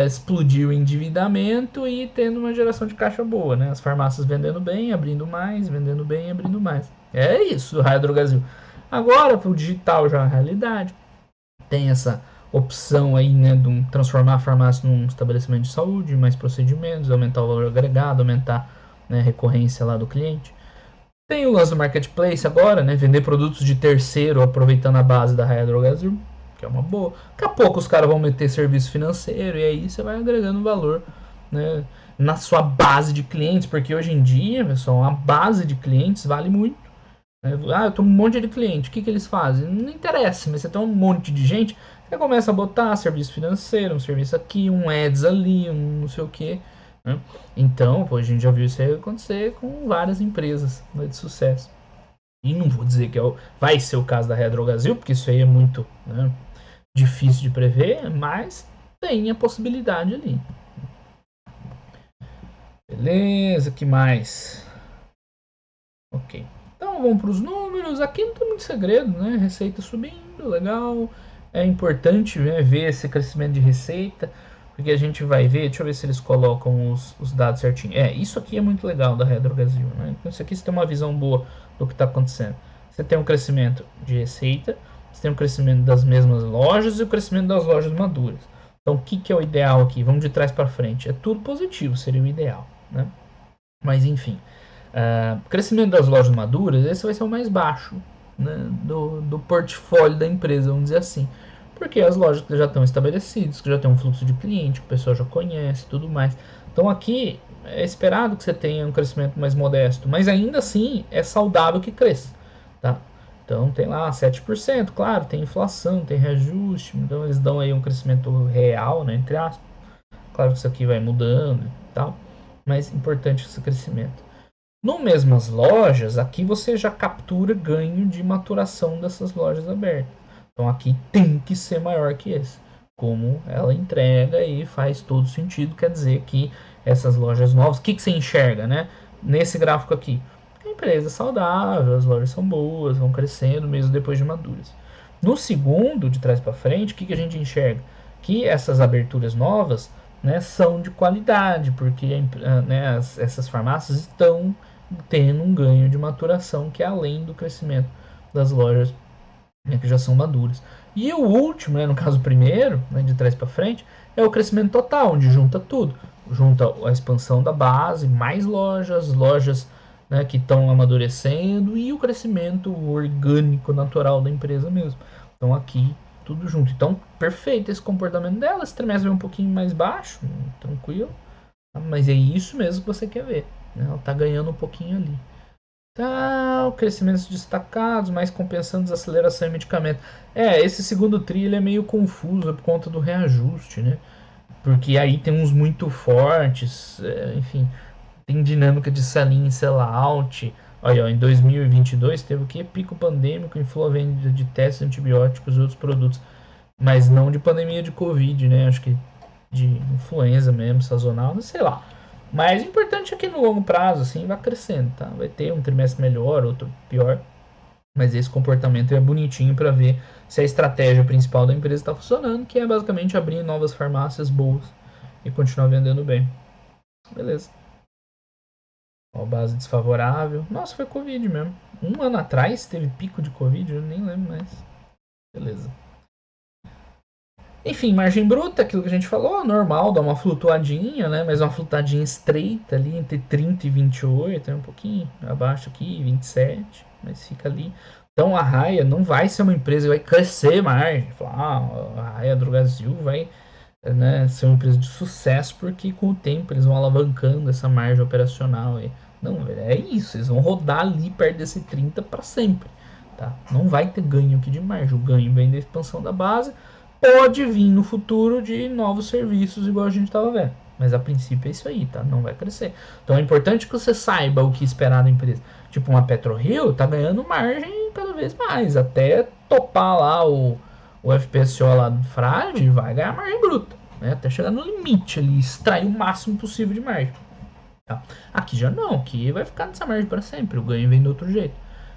explodir o endividamento e tendo uma geração de caixa boa, né? As farmácias vendendo bem, abrindo mais, vendendo bem, abrindo mais. É isso o Raio Drogasil. Agora, para o digital já é uma realidade. Tem essa opção aí, né, de transformar a farmácia num estabelecimento de saúde, mais procedimentos, aumentar o valor agregado, aumentar, né, a recorrência lá do cliente. Tem o lance do marketplace agora, né, vender produtos de terceiro aproveitando a base da Raia Drogasil, que é uma boa. Daqui a pouco os caras vão meter serviço financeiro e aí você vai agregando valor, né, na sua base de clientes, porque hoje em dia, pessoal, a base de clientes vale muito. Ah, eu tenho um monte de cliente, o que eles fazem? Não interessa, mas você tem um monte de gente, você começa a botar serviço financeiro, um serviço aqui, um ads ali, um não sei o que, né? Então, pô, a gente já viu isso aí acontecer com várias empresas, né, de sucesso. E não vou dizer que vai ser o caso da Redrogasil, porque isso aí é muito, né, difícil de prever, mas tem a possibilidade ali. Beleza, que mais? Ok. Então vamos para os números. Aqui não tem muito segredo, né? Receita subindo, legal. É importante, né, ver esse crescimento de receita, porque a gente vai ver. Deixa eu ver se eles colocam os dados certinho. Isso aqui é muito legal da Redrogasil, né? Então, isso aqui você tem uma visão boa do que está acontecendo. Você tem um crescimento de receita, você tem um crescimento das mesmas lojas e o crescimento das lojas maduras. Então, o que é o ideal aqui? Vamos de trás para frente. É tudo positivo, seria o ideal, né? Mas enfim. Crescimento das lojas maduras, esse vai ser o mais baixo, né, do portfólio da empresa, vamos dizer assim. Porque as lojas que já estão estabelecidas, que já tem um fluxo de cliente, que o pessoal já conhece tudo mais. Então aqui é esperado que você tenha um crescimento mais modesto, mas ainda assim é saudável que cresça. Tá? Então tem lá 7%, claro, tem inflação, tem reajuste, então eles dão aí um crescimento real, né, entre aspas. Claro que isso aqui vai mudando e tal. mas importante esse crescimento. No mesmas lojas, aqui você já captura ganho de maturação dessas lojas abertas. Então aqui tem que ser maior que esse. Como ela entrega e faz todo sentido, quer dizer que essas lojas novas, o que você enxerga, né? Nesse gráfico aqui, a empresa é saudável, as lojas são boas, vão crescendo mesmo depois de maduras. No segundo, de trás para frente, o que a gente enxerga? Que essas aberturas novas, né, são de qualidade, porque né, essas farmácias estão tendo um ganho de maturação que é além do crescimento das lojas, né, que já são maduras. E o último, né, no caso o primeiro, né, de trás para frente, é o crescimento total, onde junta tudo. Junta a expansão da base, mais lojas, lojas, né, que estão amadurecendo e o crescimento orgânico, natural da empresa mesmo. Então aqui tudo junto. Então perfeito esse comportamento dela. Esse trimestre é um pouquinho mais baixo, tranquilo, mas é isso mesmo que você quer ver. Né? Ela está ganhando um pouquinho ali. Tá, crescimentos destacados, mas compensando desaceleração em medicamento. Esse segundo tri ele é meio confuso por conta do reajuste, né? Porque aí tem uns muito fortes, enfim, tem dinâmica de sell-in e sell-out. Olha, ó, em 2022 teve o que? Pico pandêmico, inflou a venda de testes antibióticos e outros produtos, mas não de pandemia de Covid, né? Acho que de influenza mesmo, sazonal, sei lá. Mas o importante é que no longo prazo, assim, vai crescendo, tá? Vai ter um trimestre melhor, outro pior. Mas esse comportamento é bonitinho para ver se a estratégia principal da empresa está funcionando, que é basicamente abrir novas farmácias boas e continuar vendendo bem. Beleza. Ó, base desfavorável. Nossa, foi Covid mesmo. Um ano atrás teve pico de Covid, eu nem lembro mais. Beleza. Enfim, margem bruta, aquilo que a gente falou, normal, dá uma flutuadinha, né? Mas uma flutuadinha estreita ali, entre 30 e 28, é um pouquinho abaixo aqui, 27, mas fica ali. Então a Raia não vai ser uma empresa que vai crescer margem. Falar, a Raia Drogasil vai, né, ser uma empresa de sucesso porque com o tempo eles vão alavancando essa margem operacional aí. Não, é isso, eles vão rodar ali perto desse 30 para sempre. Tá? Não vai ter ganho aqui de margem, o ganho vem da expansão da base. Pode vir no futuro de novos serviços, igual a gente estava vendo. Mas a princípio é isso aí, tá? Não vai crescer. Então é importante que você saiba o que esperar da empresa. Tipo, uma PetroRio tá ganhando margem cada vez mais. Até topar lá o FPSO lá do Frade, vai ganhar margem bruta. Né? Até chegar no limite ali, extrair o máximo possível de margem. Tá? Aqui já não, aqui vai ficar nessa margem para sempre. O ganho vem de outro jeito.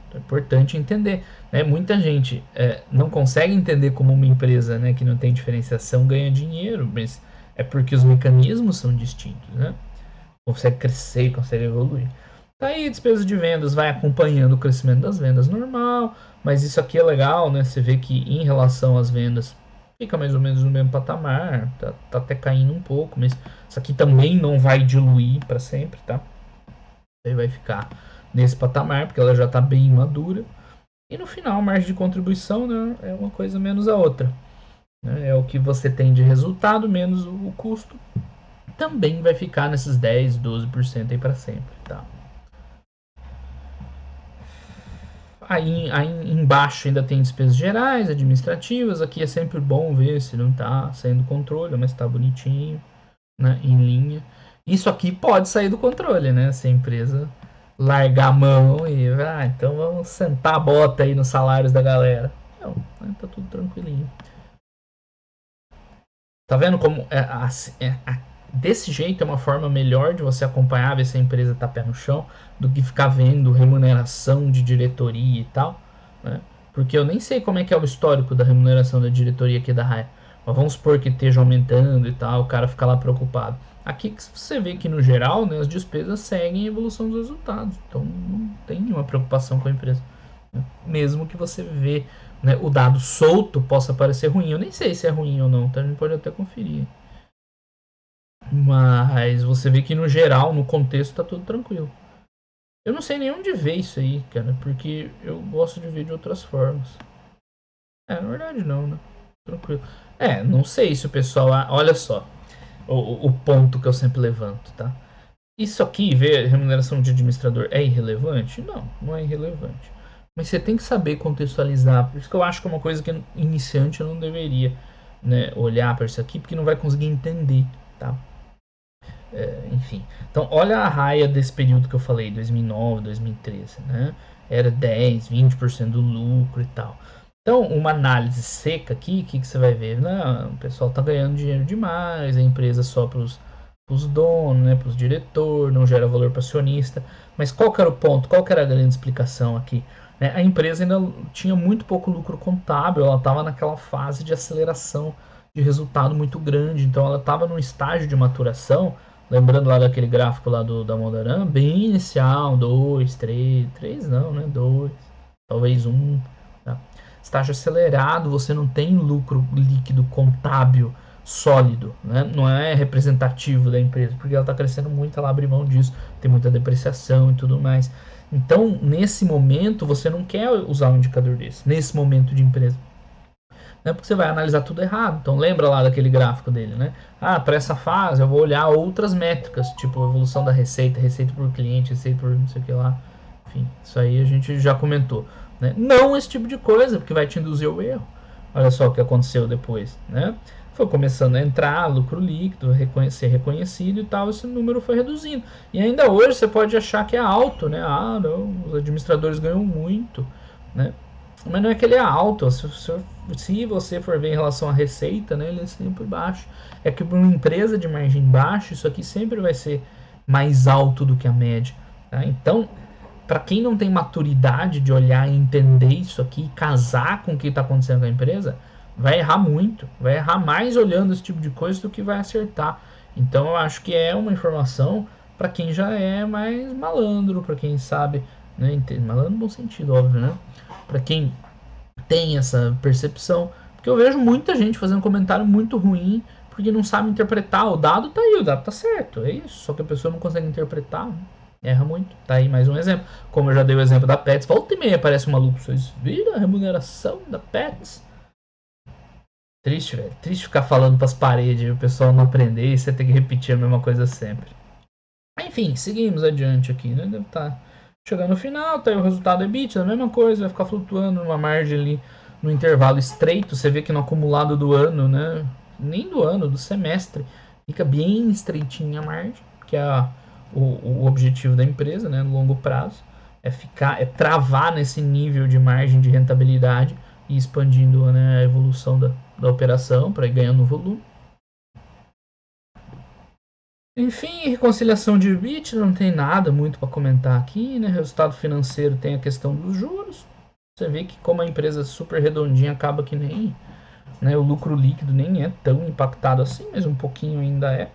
Então é importante entender. Né? Muita gente não consegue entender como uma empresa, né, que não tem diferenciação ganha dinheiro, mas é porque os mecanismos são distintos. Né? Consegue crescer, consegue evoluir. Tá aí, despesa de vendas vai acompanhando o crescimento das vendas normal, mas isso aqui é legal, né? Você vê que em relação às vendas fica mais ou menos no mesmo patamar, tá até caindo um pouco, mas isso aqui também não vai diluir para sempre, tá? Aí vai ficar nesse patamar, porque ela já está bem madura. E no final, a margem de contribuição, né, é uma coisa menos a outra. Né? É o que você tem de resultado menos o custo. Também vai ficar nesses 10, 12% aí para sempre. Tá? Aí embaixo ainda tem despesas gerais, administrativas. Aqui é sempre bom ver se não está saindo do controle, mas está bonitinho, né, em linha. Isso aqui pode sair do controle, né? Se a empresa largar a mão e então vamos sentar a bota aí nos salários da galera. Não, né, tá tudo tranquilinho. Tá vendo como desse jeito é uma forma melhor de você acompanhar, ver se a empresa tá pé no chão, do que ficar vendo remuneração de diretoria e tal, né? Porque eu nem sei como é que é o histórico da remuneração da diretoria aqui da Raia. Mas vamos supor que esteja aumentando e tal, o cara fica lá preocupado. Aqui você vê que no geral, né, as despesas seguem a evolução dos resultados. Então não tem nenhuma preocupação com a empresa. Né? Mesmo que você vê, né, o dado solto possa parecer ruim. Eu nem sei se é ruim ou não, então a gente pode até conferir. Mas você vê que no geral, no contexto, tá tudo tranquilo. Eu não sei nem onde ver isso aí, cara, porque eu gosto de ver de outras formas. Na verdade não, né? Tranquilo. Não sei se o pessoal... Olha só, o ponto que eu sempre levanto, tá? Isso aqui, ver remuneração de administrador, é irrelevante? Não, não é irrelevante. Mas você tem que saber contextualizar. Por isso que eu acho que é uma coisa que iniciante não deveria, né, olhar para isso aqui, porque não vai conseguir entender, tá? enfim. Então, olha a raia desse período que eu falei, 2009, 2013, né? Era 10, 20% do lucro e tal. Então, uma análise seca aqui, o que você vai ver? Não, o pessoal está ganhando dinheiro demais, a empresa só para os donos, né, para os diretores, não gera valor para acionista. Mas qual que era o ponto? Qual que era a grande explicação aqui? Né, a empresa ainda tinha muito pouco lucro contábil, ela estava naquela fase de aceleração de resultado muito grande, então ela estava num estágio de maturação, lembrando lá daquele gráfico lá da Mondaram, bem inicial, 2, 3 não, né, 2, talvez 1, tá? Estágio acelerado, você não tem lucro líquido contábil sólido, né? Não é representativo da empresa, porque ela está crescendo muito, ela abre mão disso, tem muita depreciação e tudo mais. Então, nesse momento, você não quer usar um indicador desse, nesse momento de empresa. Né? Porque você vai analisar tudo errado. Então, lembra lá daquele gráfico dele, né? Ah, para essa fase eu vou olhar outras métricas, tipo evolução da receita, receita por cliente, receita por não sei o que lá. Enfim, isso aí a gente já comentou. Né? Não esse tipo de coisa, porque vai te induzir ao erro. Olha só o que aconteceu depois, né? Foi começando a entrar lucro líquido, ser reconhecido e tal, esse número foi reduzindo. E ainda hoje você pode achar que é alto, né? Ah, não, os administradores ganham muito, né? Mas não é que ele é alto, se você for ver em relação à receita, né, ele é sempre baixo. É que para uma empresa de margem baixa, isso aqui sempre vai ser mais alto do que a média. Tá? Então, para quem não tem maturidade de olhar e entender isso aqui, casar com o que está acontecendo com a empresa, vai errar muito, vai errar mais olhando esse tipo de coisa do que vai acertar. Então eu acho que é uma informação para quem já é mais malandro, para quem sabe, né, malandro no bom sentido, óbvio, né? Para quem tem essa percepção, porque eu vejo muita gente fazendo comentário muito ruim porque não sabe interpretar. O dado tá aí, o dado tá certo, é isso. Só que a pessoa não consegue interpretar, né? Erra muito. Tá aí mais um exemplo. Como eu já dei o exemplo da Pets, volta e meia aparece um maluco. Vocês viram a remuneração da Pets? Triste, velho. Triste ficar falando pras paredes e o pessoal não aprender e você ter que repetir a mesma coisa sempre. Enfim, seguimos adiante aqui, né? Deve estar chegando no final, tá aí o resultado EBITDA, a mesma coisa, vai ficar flutuando numa margem ali no intervalo estreito. Você vê que no acumulado do ano, né? Nem do ano, do semestre, fica bem estreitinha a margem, que é o objetivo da empresa, né? No longo prazo, é travar nesse nível de margem de rentabilidade e expandindo, né, a evolução da operação para ir ganhando volume. Enfim, reconciliação de EBITDA não tem nada muito para comentar aqui, né? Resultado financeiro tem a questão dos juros. Você vê que como a empresa é super redondinha acaba que nem, né, o lucro líquido nem é tão impactado assim, mas um pouquinho ainda é.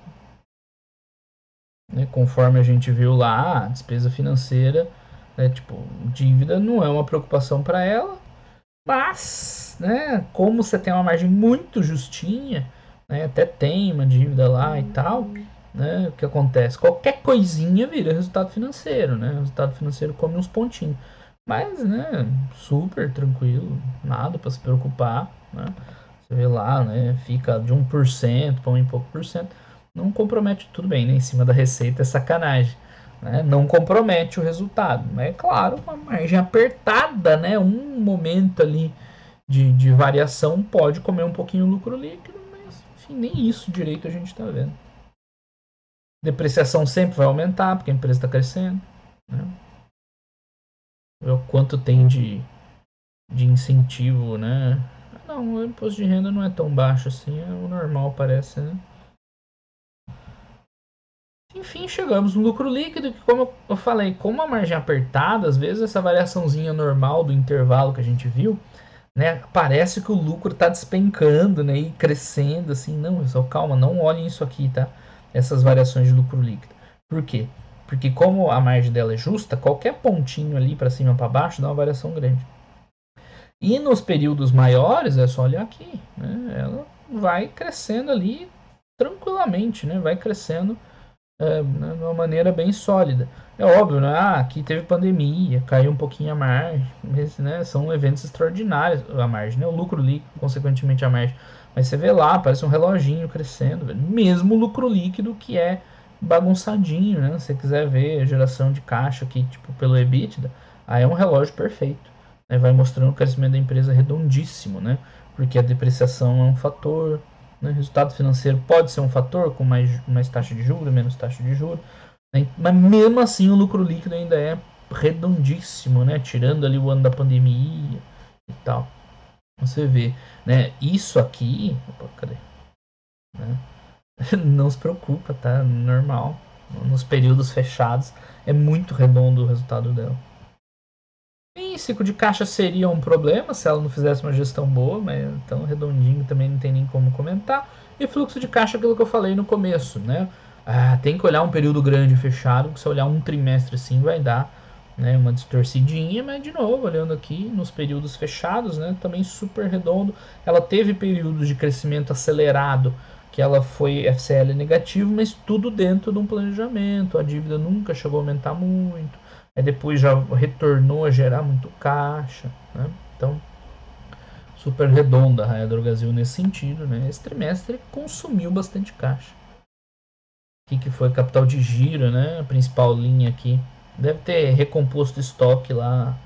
Né? Conforme a gente viu lá, a despesa financeira, né, tipo, dívida não é uma preocupação para ela, mas, né, como você tem uma margem muito justinha, né, até tem uma dívida lá e tal, né, o que acontece? Qualquer coisinha vira resultado financeiro, né? O resultado financeiro come uns pontinhos. Mas, né, super tranquilo, nada para se preocupar, né? Você vê lá, né, fica de 1% para 1 e pouco por cento. Não compromete, tudo bem, né? Em cima da receita é sacanagem. Né? Não compromete o resultado. Mas é claro, uma margem apertada, né? Um momento ali de variação pode comer um pouquinho o lucro líquido, mas enfim, nem isso direito a gente está vendo. Depreciação sempre vai aumentar, porque a empresa está crescendo. Né? O quanto tem de incentivo, né? Não, o imposto de renda não é tão baixo assim, é o normal, parece, né? Enfim, chegamos no lucro líquido, que como eu falei, como a margem é apertada, às vezes essa variaçãozinha normal do intervalo que a gente viu, né, parece que o lucro está despencando, né, e crescendo, assim, não, pessoal, calma, não olhem isso aqui, tá? Essas variações de lucro líquido. Por quê? Porque como a margem dela é justa, qualquer pontinho ali para cima para baixo dá uma variação grande. E nos períodos maiores, é só olhar aqui, né, ela vai crescendo ali tranquilamente, né, vai crescendo de uma maneira bem sólida. É óbvio, né? Aqui teve pandemia, caiu um pouquinho a margem, mas, né, são eventos extraordinários a margem, né? O lucro líquido, consequentemente a margem. Mas você vê lá, parece um reloginho crescendo, velho. Mesmo o lucro líquido que é bagunçadinho, né? Se você quiser ver a geração de caixa aqui, tipo, pelo EBITDA, aí é um relógio perfeito. Né? Vai mostrando o crescimento da empresa redondíssimo, né? Porque a depreciação é um fator, né? Resultado financeiro pode ser um fator com mais taxa de juros, menos taxa de juros, né? Mas mesmo assim o lucro líquido ainda é redondíssimo, né? Tirando ali o ano da pandemia e tal. Você vê, né? Isso aqui, opa, cadê? Né? Não se preocupa, tá? Normal. Nos períodos fechados é muito redondo o resultado dela. E ciclo de caixa seria um problema se ela não fizesse uma gestão boa, mas tão redondinho também não tem nem como comentar. E fluxo de caixa, aquilo que eu falei no começo, né? Tem que olhar um período grande fechado, porque se olhar um trimestre assim vai dar, né, uma distorcidinha, mas de novo, olhando aqui nos períodos fechados, né, também super redondo. Ela teve períodos de crescimento acelerado, que ela foi FCL negativo, mas tudo dentro de um planejamento. A dívida nunca chegou a aumentar muito. Depois já retornou a gerar muito caixa, né? Então, super redonda a Raia Drogasil nesse sentido, né? Esse trimestre consumiu bastante caixa. O que foi capital de giro, né? A principal linha aqui. Deve ter recomposto estoque lá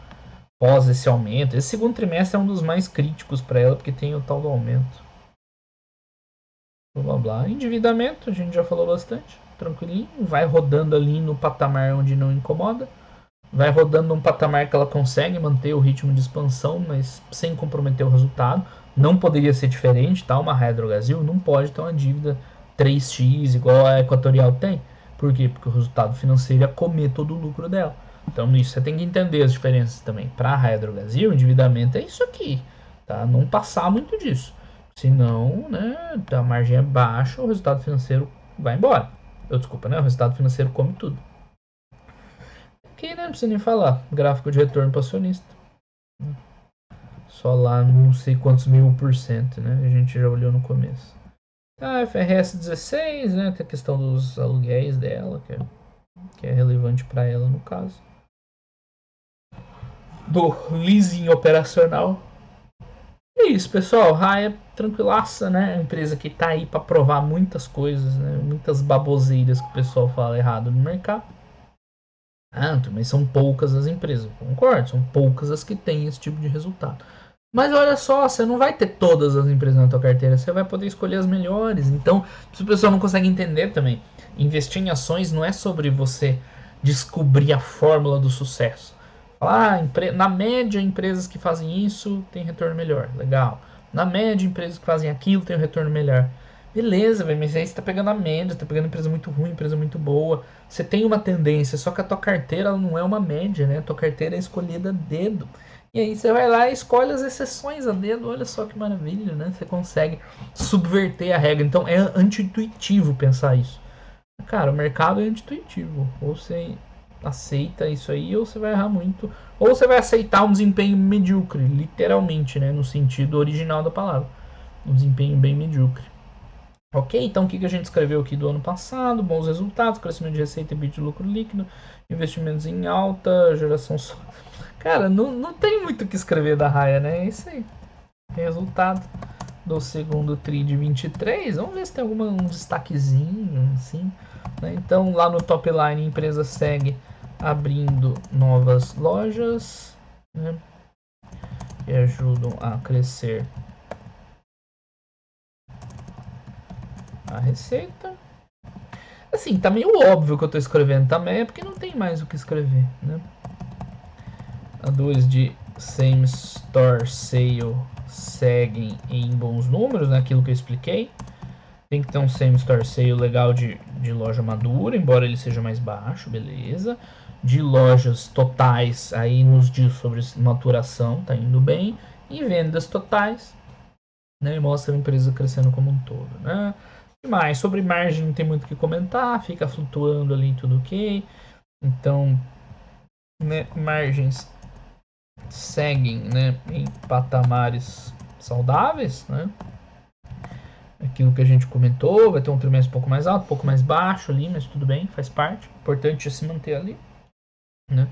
após esse aumento. Esse segundo trimestre é um dos mais críticos para ela, porque tem o tal do aumento. Blá blá blá. Endividamento, a gente já falou bastante. Tranquilinho. Vai rodando ali no patamar onde não incomoda. Vai rodando num patamar que ela consegue manter o ritmo de expansão, mas sem comprometer o resultado. Não poderia ser diferente, tá? Uma Raia Drogasil não pode ter uma dívida 3x igual a Equatorial tem. Por quê? Porque o resultado financeiro ia comer todo o lucro dela. Então isso você tem que entender as diferenças também. Para a Raia Drogasil, o endividamento é isso aqui, tá? Não passar muito disso. Senão, né, a margem é baixa, o resultado financeiro vai embora. Desculpa, né? O resultado financeiro come tudo. Aqui, né, não precisa nem falar. Gráfico de retorno para acionista. Só lá não sei quantos mil%, né? A gente já olhou no começo. FRS 16, né? Tem a questão dos aluguéis dela, que é relevante para ela no caso. Do leasing operacional. É isso, pessoal. Raia tranquilaça, né? A empresa que tá aí para provar muitas coisas, né? Muitas baboseiras que o pessoal fala errado no mercado. Mas são poucas as empresas, concordo, são poucas as que têm esse tipo de resultado. Mas olha só, você não vai ter todas as empresas na tua carteira, você vai poder escolher as melhores. Então, se o pessoal não consegue entender também, investir em ações não é sobre você descobrir a fórmula do sucesso. Na média, empresas que fazem isso têm retorno melhor, legal. Na média, empresas que fazem aquilo têm um retorno melhor. Beleza, velho, mas aí você tá pegando a média, tá pegando empresa muito ruim, empresa muito boa. Você tem uma tendência, só que a tua carteira ela não é uma média, né? A tua carteira é escolhida a dedo. E aí você vai lá e escolhe as exceções a dedo. Olha só que maravilha, né? Você consegue subverter a regra. Então é anti-intuitivo pensar isso. Cara, o mercado é anti-intuitivo. Ou você aceita isso aí, ou você vai errar muito. Ou você vai aceitar um desempenho medíocre, literalmente, né? No sentido original da palavra. Um desempenho bem medíocre. Ok, então o que a gente escreveu aqui do ano passado? Bons resultados, crescimento de receita e EBITDA de lucro líquido, investimentos em alta, geração... Cara, não tem muito o que escrever da Raia, né? É isso aí. Resultado do segundo TRI de 23. Vamos ver se tem algum destaquezinho, assim. Né? Então, lá no top line, a empresa segue abrindo novas lojas, né? Que ajudam a crescer a receita. Assim, tá meio óbvio que eu tô escrevendo também, é porque não tem mais o que escrever, né? A 2 de Same Store Sale seguem em bons números, né? Aquilo que eu expliquei. Tem que ter um Same Store Sale legal de loja madura, embora ele seja mais baixo, beleza. De lojas totais, aí nos diz sobre maturação, tá indo bem. E vendas totais, né? Mostra a empresa crescendo como um todo, né? Mais sobre margem não tem muito o que comentar, fica flutuando ali tudo ok. Então, né, margens seguem, né, em patamares saudáveis, né? Aquilo que a gente comentou, vai ter um trimestre um pouco mais alto, um pouco mais baixo ali, mas tudo bem, faz parte. Importante é se manter ali, né?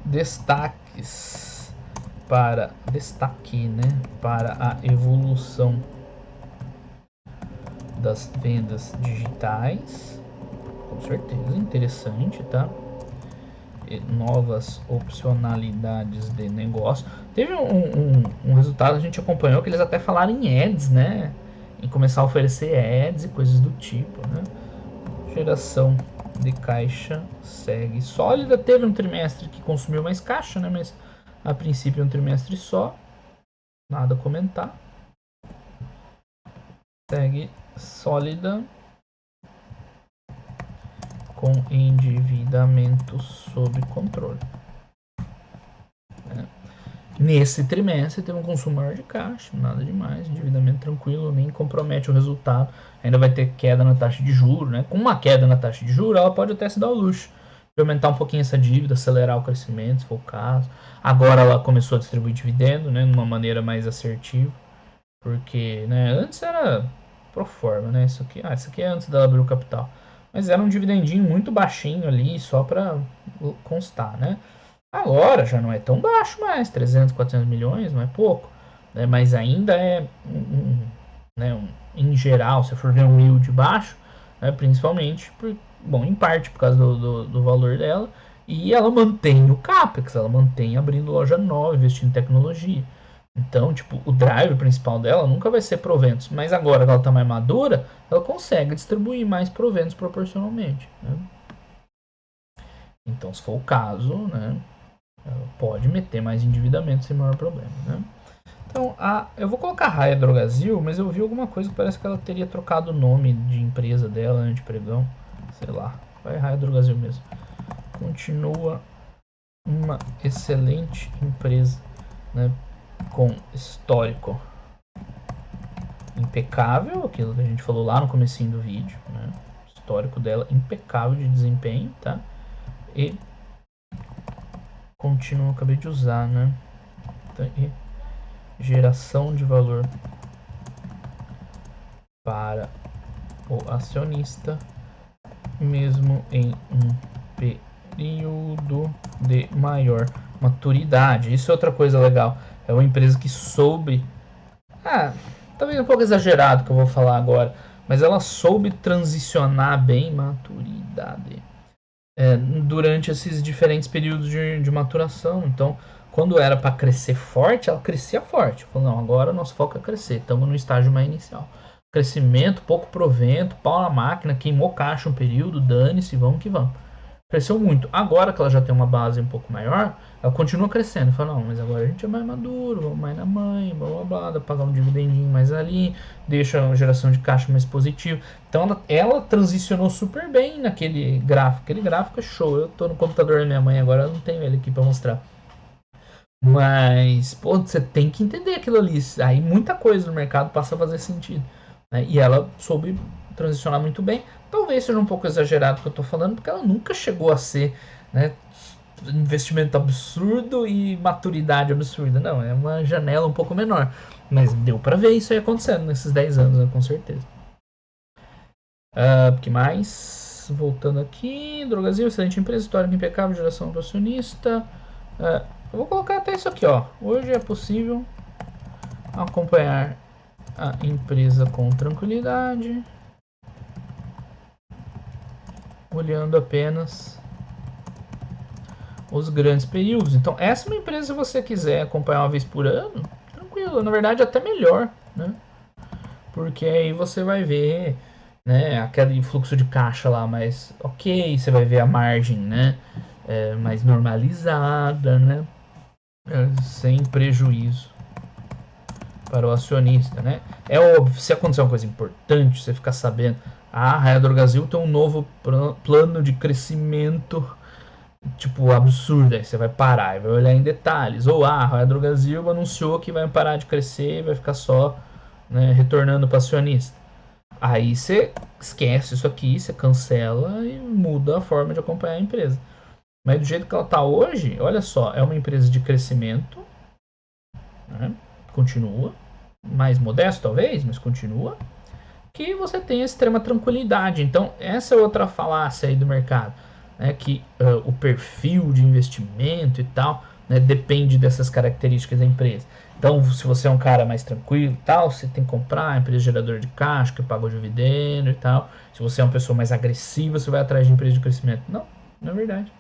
Destaques para a evolução das vendas digitais, com certeza, interessante, tá? E novas opcionalidades de negócio. Teve um resultado, a gente acompanhou, que eles até falaram em ads, né? e começar a oferecer ads e coisas do tipo, né? Geração de caixa segue sólida. Teve um trimestre que consumiu mais caixa, né? Mas a princípio é um trimestre só. Nada a comentar. Segue sólida. Com endividamento sob controle. Nesse trimestre teve um consumo maior de caixa, nada demais, endividamento tranquilo, nem compromete o resultado. Ainda vai ter queda na taxa de juros, né? Com uma queda na taxa de juros, ela pode até se dar o luxo de aumentar um pouquinho essa dívida, acelerar o crescimento, se for o caso. Agora ela começou a distribuir dividendo, né? De uma maneira mais assertiva, porque, né? Antes era pro forma, né? Isso aqui é antes dela abrir o capital, mas era um dividendinho muito baixinho ali, só para constar, né? Agora já não é tão baixo mais, 300, 400 milhões, não é pouco, né? Mas ainda é, né, em geral, se for ver um yield baixo, né, principalmente, bom, em parte por causa do valor dela, e ela mantém o CAPEX, ela mantém abrindo loja nova, investindo em tecnologia. Então, tipo, o drive principal dela nunca vai ser proventos, mas agora que ela está mais madura, ela consegue distribuir mais proventos proporcionalmente, né? Então, se for o caso, né, ela pode meter mais endividamento sem maior problema, né? Então, eu vou colocar Raia Drogasil, mas eu vi alguma coisa que parece que ela teria trocado o nome de empresa dela, né, de pregão. Sei lá, vai Raia Drogasil mesmo. Continua uma excelente empresa, né, com histórico impecável, aquilo que a gente falou lá no comecinho do vídeo, né? Histórico dela impecável de desempenho, tá? E continua, acabei de usar, né? Então, e geração de valor para o acionista, mesmo em um período de maior maturidade. Isso é outra coisa legal. É uma empresa que soube... talvez um pouco exagerado que eu vou falar agora, mas ela soube transicionar bem maturidade durante esses diferentes períodos de maturação. Então, quando era para crescer forte, ela crescia forte. Falou, não, agora nosso foco é crescer, estamos no estágio mais inicial. Crescimento, pouco provento, pau na máquina, queimou caixa um período, dane-se, vamos que vamos. Cresceu muito. Agora que ela já tem uma base um pouco maior, ela continua crescendo. Fala, não, mas agora a gente é mais maduro, vamos mais na mãe, blá blá blá, dá pra pagar um dividendinho mais ali, deixa a geração de caixa mais positiva. Então ela transicionou super bem naquele gráfico. Aquele gráfico é show. Eu tô no computador da minha mãe agora, eu não tenho ele aqui pra mostrar. Mas, pô, você tem que entender aquilo ali. Aí muita coisa no mercado passa a fazer sentido, né? E ela soube transicionar muito bem. Talvez seja um pouco exagerado o que eu tô falando, porque ela nunca chegou a ser, né, investimento absurdo e maturidade absurda. Não, é uma janela um pouco menor. Mas deu pra ver isso aí acontecendo nesses 10 anos, né, com certeza. O que mais? Voltando aqui. Drogasil, excelente empresa, histórica impecável, geração do acionista. Eu vou colocar até isso aqui, ó. Hoje é possível acompanhar a empresa com tranquilidade, olhando apenas os grandes períodos. Então, essa é uma empresa, se você quiser acompanhar uma vez por ano, tranquilo. Na verdade, até melhor, né? Porque aí você vai ver, né, aquele fluxo de caixa lá, mas ok, você vai ver a margem, né, mais normalizada, né, sem prejuízo para o acionista, né? É óbvio, se acontecer uma coisa importante, você ficar sabendo, a Raia Drogasil tem um novo plano de crescimento, tipo, absurdo, aí você vai parar e vai olhar em detalhes. Ou a Raia Drogasil anunciou que vai parar de crescer e vai ficar só, né, retornando para o acionista. Aí você esquece isso aqui, você cancela e muda a forma de acompanhar a empresa. Mas do jeito que ela está hoje, olha só, é uma empresa de crescimento, né? Continua, mais modesto talvez, mas continua, que você tem extrema tranquilidade. Então essa é outra falácia aí do mercado, né? Que o perfil de investimento e tal, né, depende dessas características da empresa. Então, se você é um cara mais tranquilo e tal, você tem que comprar a empresa geradora de caixa, que paga o dividendo e tal. Se você é uma pessoa mais agressiva, você vai atrás de empresa de crescimento. Não, não é verdade.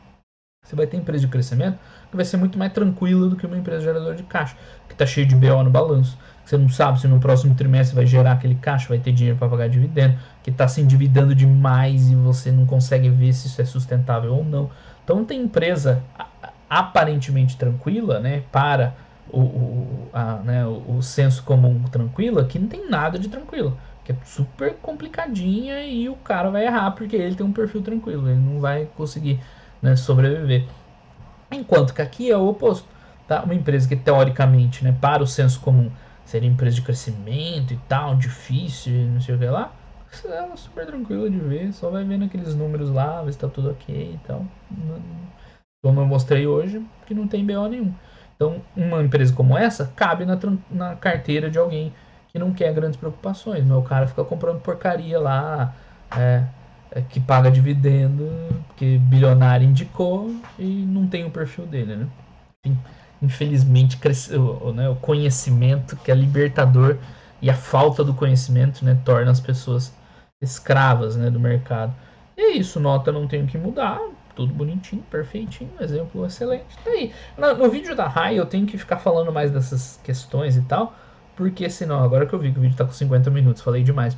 Você vai ter empresa de crescimento que vai ser muito mais tranquila do que uma empresa geradora de caixa, que está cheia de BO no balanço. Você não sabe se no próximo trimestre vai gerar aquele caixa, vai ter dinheiro para pagar dividendo, que está se endividando demais e você não consegue ver se isso é sustentável ou não. Então tem empresa aparentemente tranquila, né, para o senso comum tranquila, que não tem nada de tranquilo, que é super complicadinha e o cara vai errar porque ele tem um perfil tranquilo, ele não vai conseguir, né, sobreviver. Enquanto que aqui é o oposto, tá? Uma empresa que teoricamente, né, para o senso comum seria empresa de crescimento e tal, difícil, não sei o que lá, é super tranquila de ver, só vai vendo aqueles números lá, ver se tá tudo ok e tal. Como eu mostrei hoje, que não tem BO nenhum. Então, uma empresa como essa cabe na carteira de alguém que não quer grandes preocupações. Mas o cara fica comprando porcaria lá, que paga dividendo, que bilionário indicou e não tem o perfil dele, né? Enfim, infelizmente, o conhecimento, que é libertador, e a falta do conhecimento, né, torna as pessoas escravas, né, do mercado. E é isso, nota não tem o que mudar, tudo bonitinho, perfeitinho, exemplo excelente. Tá aí. No vídeo da Rai eu tenho que ficar falando mais dessas questões e tal, porque senão, agora que eu vi que o vídeo tá com 50 minutos, falei demais.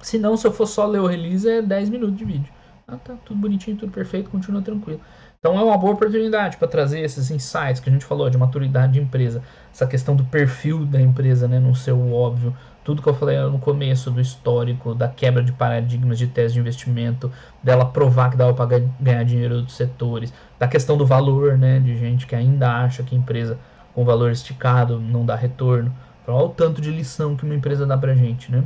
Se não, se eu for só ler o release, é 10 minutos de vídeo. Ah, tá, tudo bonitinho, tudo perfeito, continua tranquilo. Então é uma boa oportunidade para trazer esses insights que a gente falou de maturidade de empresa, essa questão do perfil da empresa, né, não ser o óbvio, tudo que eu falei no começo, do histórico, da quebra de paradigmas de tese de investimento, dela provar que dava para ganhar dinheiro em outros setores, da questão do valor, né, de gente que ainda acha que empresa com valor esticado não dá retorno. Olha o tanto de lição que uma empresa dá pra gente, né?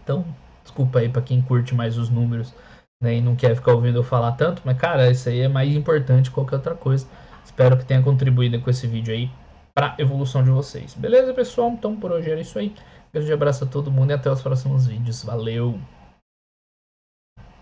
Então, desculpa aí para quem curte mais os números, né, e não quer ficar ouvindo eu falar tanto, mas cara, isso aí é mais importante que qualquer outra coisa. Espero que tenha contribuído com esse vídeo aí para a evolução de vocês. Beleza, pessoal? Então por hoje era isso aí. Grande abraço a todo mundo e até os próximos vídeos. Valeu!